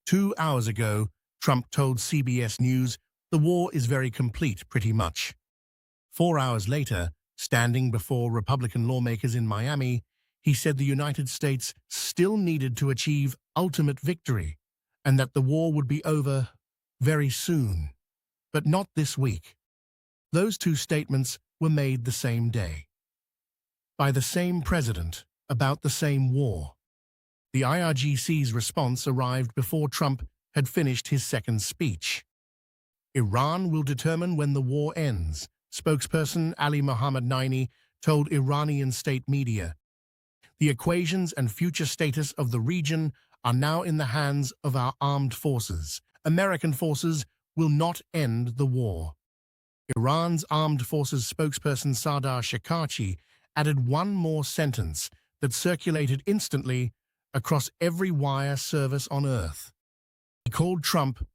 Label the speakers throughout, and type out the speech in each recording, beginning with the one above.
Speaker 1: 2 hours ago, Trump told CBS News the war is very complete, pretty much. 4 hours later, standing before Republican lawmakers in Miami, he said the United States still needed to achieve ultimate victory and that the war would be over very soon, but not this week. Those two statements were made the same day, by the same president, about the same war. The IRGC's response arrived before Trump had finished his second speech. Iran will determine when the war ends, spokesperson Ali Mohammed Naini told Iranian state media. The equations and future status of the region are now in the hands of our armed forces. American forces will not end the war. Iran's armed forces spokesperson Sardar Shekachi added one more sentence that circulated instantly across every wire service on Earth. He called Trump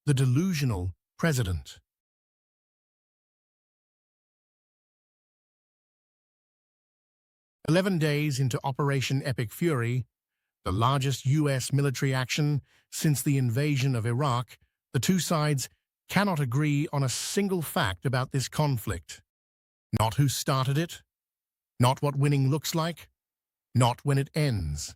Speaker 1: the delusional president. "11 days into Operation Epic Fury, the largest U.S. military action since the invasion of Iraq, the two sides cannot agree on a single fact about this conflict. Not who started it, not what winning looks like, not when it ends,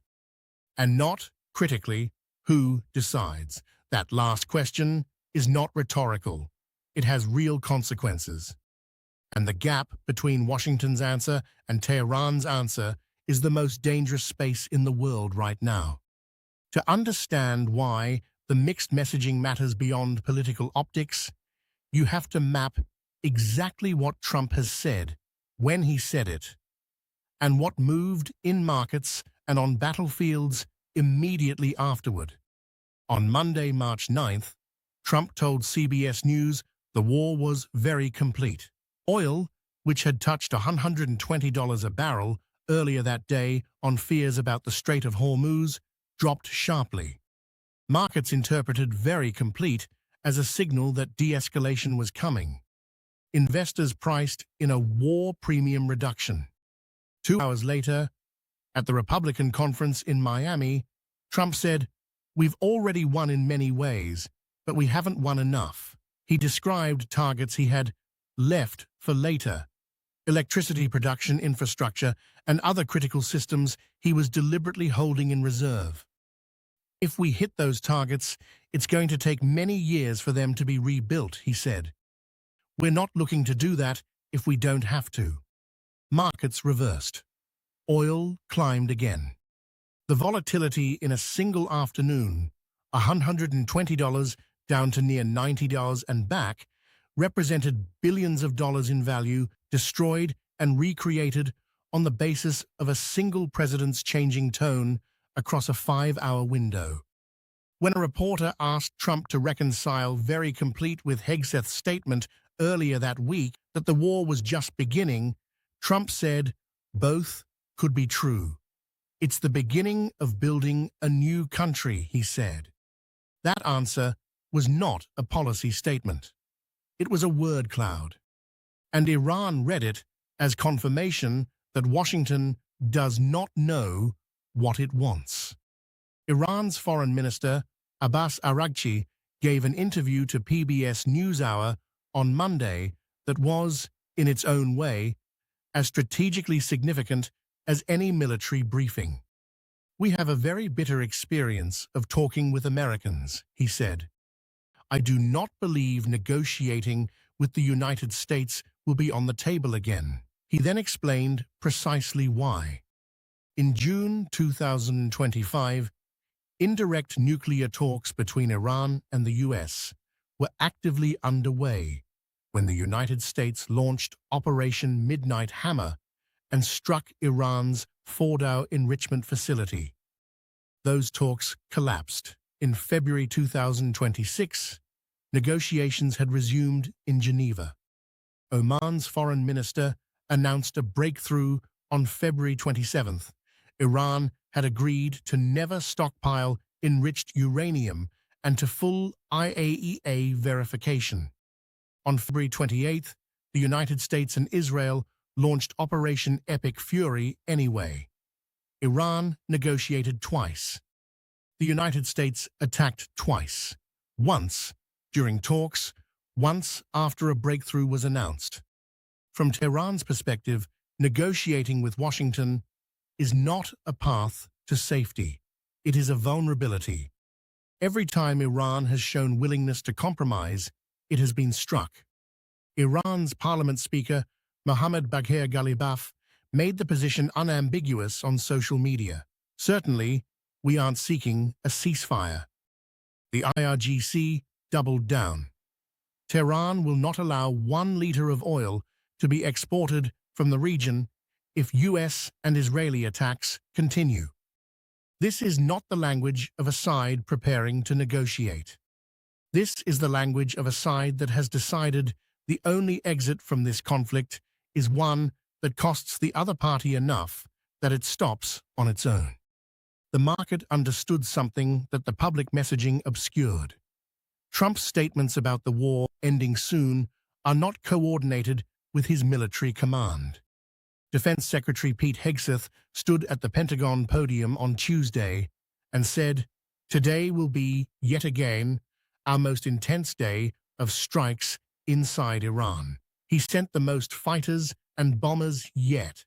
Speaker 1: and not, critically, who decides. That last question is not rhetorical. It has real consequences. And the gap between Washington's answer and Tehran's answer is the most dangerous space in the world right now. To understand why the mixed messaging matters beyond political optics, you have to map exactly what Trump has said, when he said it, and what moved in markets and on battlefields immediately afterward. On Monday, March 9th, Trump told CBS News the war was very complete. Oil, which had touched $120 a barrel earlier that day on fears about the Strait of Hormuz, dropped sharply. Markets interpreted very complete as a signal that de-escalation was coming. Investors priced in a war premium reduction. 2 hours later, at the Republican conference in Miami, Trump said, "We've already won in many ways, but we haven't won enough." He described targets he had left for later: electricity production infrastructure and other critical systems he was deliberately holding in reserve. "If we hit those targets, it's going to take many years for them to be rebuilt," he said. "We're not looking to do that if we don't have to." Markets reversed. Oil climbed again. The volatility in a single afternoon, $120 down to near $90 and back, represented billions of dollars in value destroyed and recreated on the basis of a single president's changing tone across a 5-hour window. When a reporter asked Trump to reconcile very complete with Hegseth's statement earlier that week that the war was just beginning, Trump said, "Both could be true. It's the beginning of building a new country," he said. That answer was not a policy statement. It was a word cloud. And Iran read it as confirmation that Washington does not know what it wants. Iran's foreign minister, Abbas Araghchi, gave an interview to PBS NewsHour on Monday that was, in its own way, as strategically significant as any military briefing. "We have a very bitter experience of talking with Americans," he said. "I do not believe negotiating with the United States will be on the table again." He then explained precisely why. In June 2025, indirect nuclear talks between Iran and the U.S. were actively underway when the United States launched Operation Midnight Hammer and struck Iran's Fordow enrichment facility. Those talks collapsed. In February 2026, negotiations had resumed in Geneva. Oman's foreign minister announced a breakthrough on February 27th. Iran had agreed to never stockpile enriched uranium and to full IAEA verification. On February 28th, the United States and Israel launched Operation Epic Fury anyway. Iran negotiated twice. The United States attacked twice, once during talks, once after a breakthrough was announced. From Tehran's perspective, negotiating with Washington is not a path to safety. It is a vulnerability. Every time Iran has shown willingness to compromise, it has been struck. Iran's parliament speaker, Mohammad Bagher Ghalibaf, made the position unambiguous on social media. Certainly, we aren't seeking a ceasefire. The IRGC doubled down. Tehran will not allow 1 liter of oil to be exported from the region if US and Israeli attacks continue. This is not the language of a side preparing to negotiate. This is the language of a side that has decided the only exit from this conflict is one that costs the other party enough that it stops on its own. The market understood something that the public messaging obscured. Trump's statements about the war ending soon are not coordinated with his military command. Defense Secretary Pete Hegseth stood at the Pentagon podium on Tuesday and said, "Today will be, yet again, our most intense day of strikes inside Iran." He sent the most fighters and bombers yet.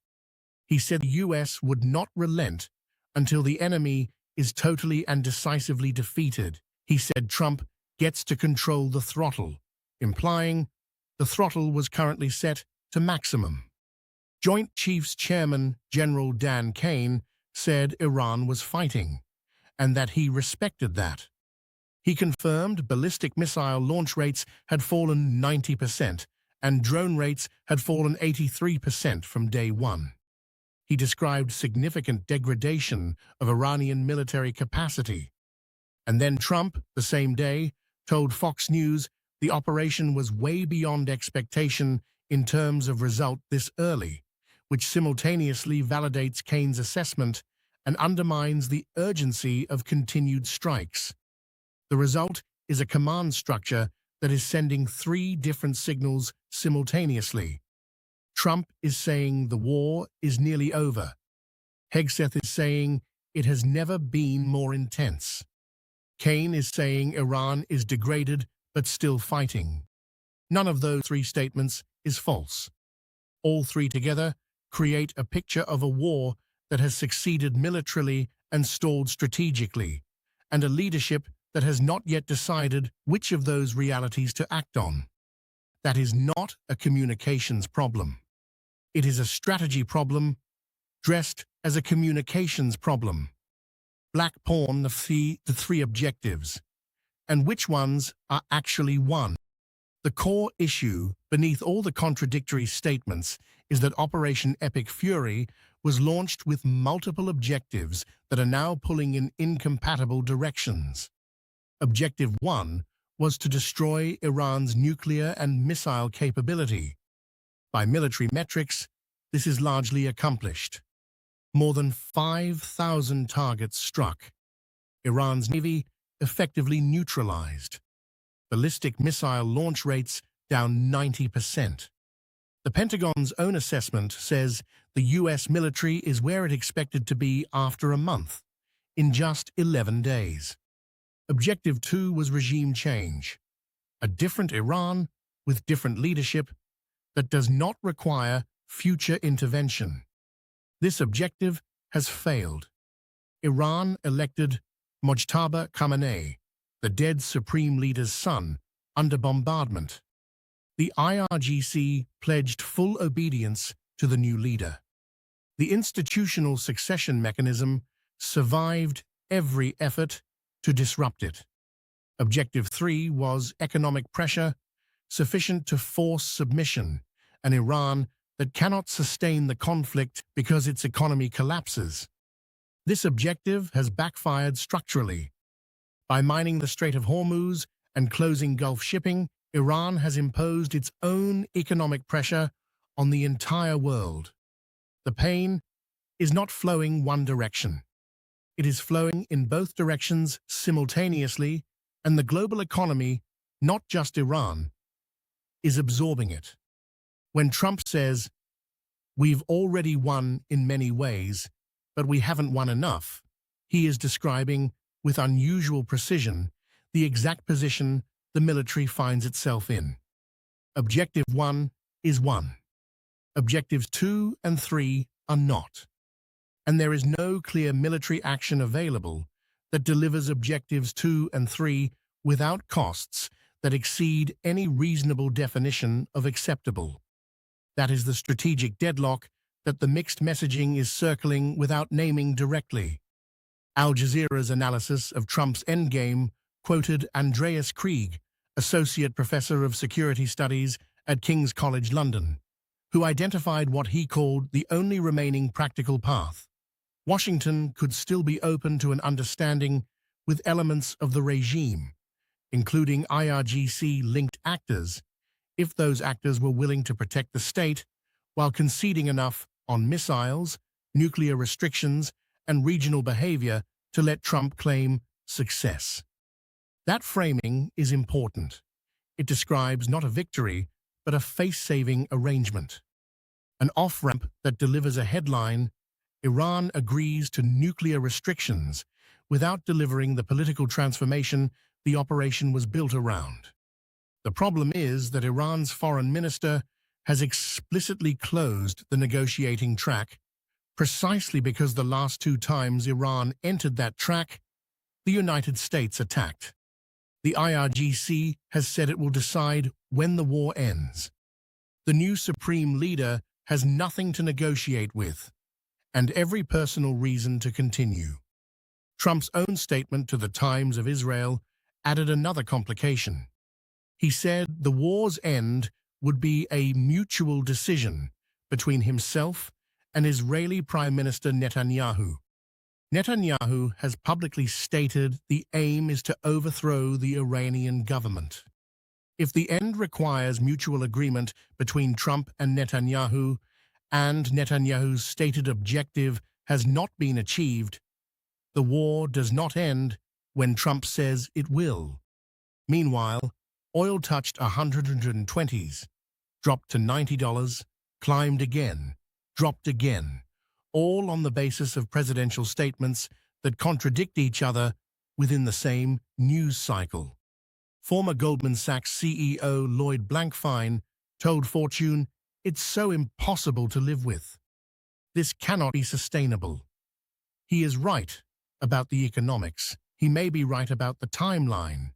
Speaker 1: He said the US would not relent until the enemy is totally and decisively defeated. He said Trump gets to control the throttle, implying the throttle was currently set to maximum. Joint Chiefs Chairman General Dan Kane said Iran was fighting, and that he respected that. He confirmed ballistic missile launch rates had fallen 90%, and drone rates had fallen 83% from day one. He described significant degradation of Iranian military capacity. And then Trump, the same day, told Fox News the operation was way beyond expectation in terms of result this early, which simultaneously validates Kane's assessment and undermines the urgency of continued strikes. The result is a command structure that is sending 3 different signals simultaneously. Trump is saying the war is nearly over. Hegseth is saying it has never been more intense. Kane is saying Iran is degraded but still fighting. None of those 3 statements is false. All 3 together create a picture of a war that has succeeded militarily and stalled strategically, and a leadership that has not yet decided which of those realities to act on. That is not a communications problem. It is a strategy problem dressed as a communications problem. Black pawn the 3 objectives, and which ones are actually won. The core issue beneath all the contradictory statements is that Operation Epic Fury was launched with multiple objectives that are now pulling in incompatible directions. Objective 1 was to destroy Iran's nuclear and missile capability. By military metrics, this is largely accomplished. More than 5,000 targets struck. Iran's Navy effectively neutralized. Ballistic missile launch rates down 90%. The Pentagon's own assessment says the US military is where it expected to be after a month, in just 11 days. Objective 2 was regime change, a different Iran with different leadership that does not require future intervention. This objective has failed. Iran elected Mojtaba Khamenei, the dead supreme leader's son, under bombardment. The IRGC pledged full obedience to the new leader. The institutional succession mechanism survived every effort to disrupt it. Objective 3 was economic pressure sufficient to force submission, an Iran that cannot sustain the conflict because its economy collapses. This objective has backfired structurally. By mining the Strait of Hormuz and closing Gulf shipping, Iran has imposed its own economic pressure on the entire world. The pain is not flowing one direction. It is flowing in both directions simultaneously, and the global economy, not just Iran, is absorbing it. When Trump says, "We've already won in many ways, but we haven't won enough," he is describing with unusual precision, the exact position the military finds itself in. Objective 1 is 1. Objectives 2 and 3 are not. And there is no clear military action available that delivers objectives 2 and 3 without costs that exceed any reasonable definition of acceptable. That is the strategic deadlock that the mixed messaging is circling without naming directly. Al Jazeera's analysis of Trump's endgame quoted Andreas Krieg, Associate Professor of Security Studies at King's College London, who identified what he called the only remaining practical path. Washington could still be open to an understanding with elements of the regime, including IRGC-linked actors, if those actors were willing to protect the state while conceding enough on missiles, nuclear restrictions, and regional behavior to let Trump claim success. That framing is important. It describes not a victory, but a face-saving arrangement. An off-ramp that delivers a headline, Iran agrees to nuclear restrictions, without delivering the political transformation the operation was built around. The problem is that Iran's foreign minister has explicitly closed the negotiating track, precisely because the last two times Iran entered that track, the United States attacked. The IRGC has said it will decide when the war ends. The new supreme leader has nothing to negotiate with, and every personal reason to continue. Trump's own statement to the Times of Israel added another complication. He said the war's end would be a mutual decision between himself and Israeli Prime Minister Netanyahu. Netanyahu has publicly stated the aim is to overthrow the Iranian government. If the end requires mutual agreement between Trump and Netanyahu's stated objective has not been achieved, the war does not end when Trump says it will. Meanwhile, oil touched 120s, dropped to $90, climbed again, dropped again, all on the basis of presidential statements that contradict each other within the same news cycle. Former Goldman Sachs CEO Lloyd Blankfein told Fortune, "It's so impossible to live with. This cannot be sustainable." He is right about the economics. He may be right about the timeline.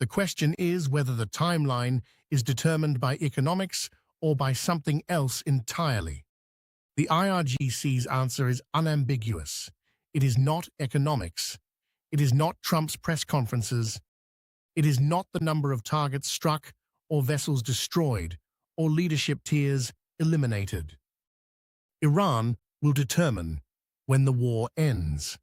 Speaker 1: The question is whether the timeline is determined by economics or by something else entirely. The IRGC's answer is unambiguous. It is not economics. It is not Trump's press conferences. It is not the number of targets struck or vessels destroyed or leadership tiers eliminated. Iran will determine when the war ends.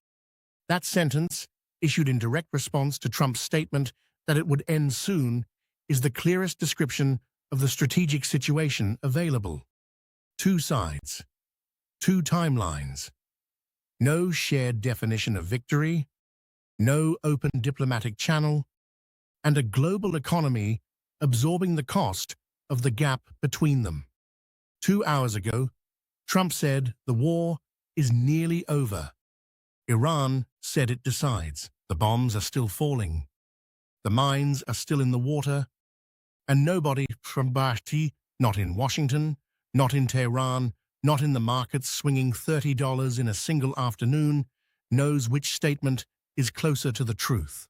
Speaker 1: That sentence, issued in direct response to Trump's statement that it would end soon, is the clearest description of the strategic situation available. Two sides, two timelines, no shared definition of victory, no open diplomatic channel, and a global economy absorbing the cost of the gap between them. 2 hours ago, Trump said the war is nearly over. Iran said it decides. The bombs are still falling. The mines are still in the water. And nobody from Bahti, not in Washington, not in Tehran, not in the markets swinging $30 in a single afternoon, knows which statement is closer to the truth.